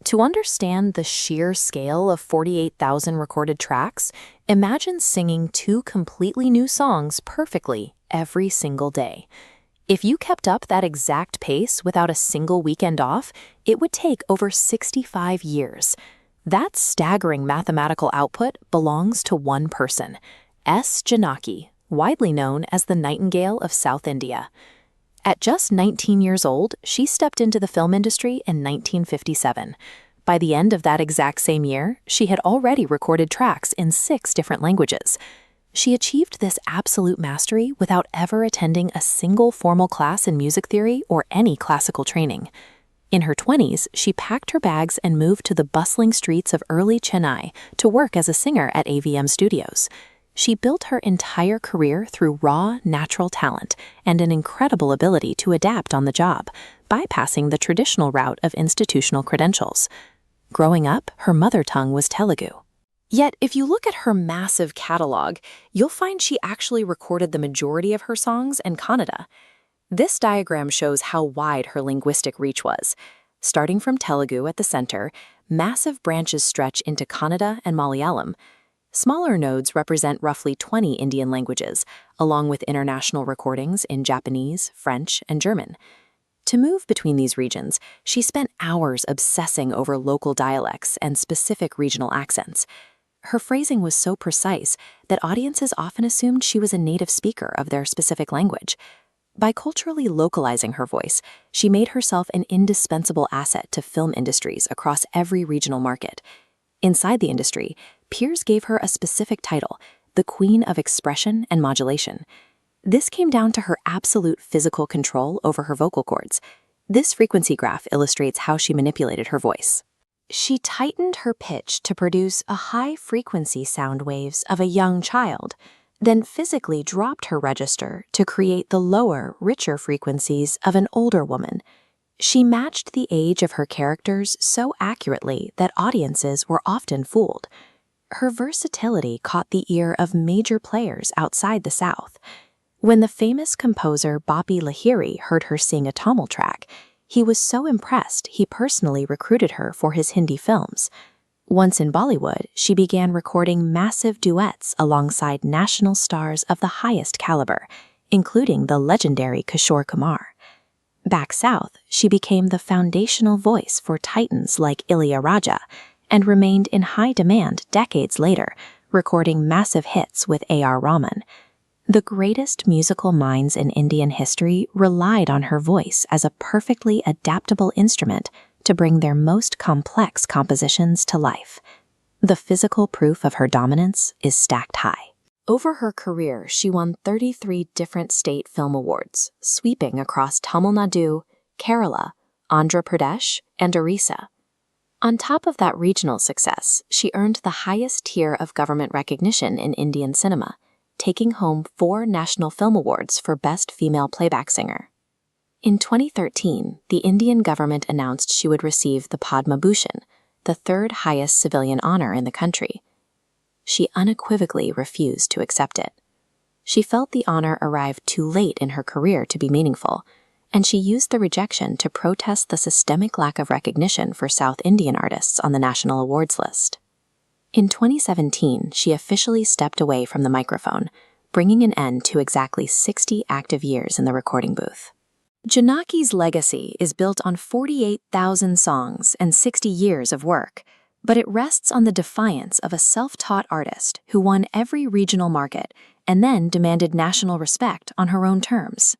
To understand the sheer scale of 48,000 recorded tracks, imagine singing two completely new songs perfectly every single day. If you kept up that exact pace without a single weekend off, it would take over 65 years. That staggering mathematical output belongs to one person, S Janaki, widely known as the Nightingale of South India. At just 19 years old, she stepped into the film industry in 1957. By the end of that exact same year, she had already recorded tracks in 6 different languages. She achieved this absolute mastery without ever attending a single formal class in music theory or any classical training. In her 20s, she packed her bags and moved to the bustling streets of early Chennai to work as a singer at AVM Studios. She built her entire career through raw, natural talent and an incredible ability to adapt on the job, bypassing the traditional route of institutional credentials. Growing up, her mother tongue was Telugu. Yet, if you look at her massive catalog, you'll find she actually recorded the majority of her songs in Kannada. This diagram shows how wide her linguistic reach was. Starting from Telugu at the center, massive branches stretch into Kannada and Malayalam. Smaller nodes represent roughly 20 Indian languages, along with international recordings in Japanese, French, and German. To move between these regions, she spent hours obsessing over local dialects and specific regional accents. Her phrasing was so precise that audiences often assumed she was a native speaker of their specific language. By culturally localizing her voice, she made herself an indispensable asset to film industries across every regional market. Inside the industry, peers gave her a specific title, the Queen of Expression and Modulation. This came down to her absolute physical control over her vocal cords. This frequency graph illustrates how she manipulated her voice. She tightened her pitch to produce a high-frequency sound waves of a young child, then physically dropped her register to create the lower, richer frequencies of an older woman. She matched the age of her characters so accurately that audiences were often fooled. Her versatility caught the ear of major players outside the South. When the famous composer Bappi Lahiri heard her sing a Tamil track, he was so impressed he personally recruited her for his Hindi films. Once in Bollywood, she began recording massive duets alongside national stars of the highest caliber, including the legendary Kishore Kumar. Back south, she became the foundational voice for titans like Ilayaraja and remained in high demand decades later, recording massive hits with A.R. Rahman. The greatest musical minds in Indian history relied on her voice as a perfectly adaptable instrument to bring their most complex compositions to life. The physical proof of her dominance is stacked high. Over her career, she won 33 different state film awards, sweeping across Tamil Nadu, Kerala, Andhra Pradesh, and Orissa. On top of that regional success, she earned the highest tier of government recognition in Indian cinema, taking home 4 National Film Awards for Best Female Playback Singer. In 2013, the Indian government announced she would receive the Padma Bhushan, the 3rd highest civilian honor in the country. She unequivocally refused to accept it. She felt the honor arrived too late in her career to be meaningful, and she used the rejection to protest the systemic lack of recognition for South Indian artists on the national awards list. In 2017, she officially stepped away from the microphone, bringing an end to exactly 60 active years in the recording booth. Janaki's legacy is built on 48,000 songs and 60 years of work, but it rests on the defiance of a self-taught artist who won every regional market and then demanded national respect on her own terms.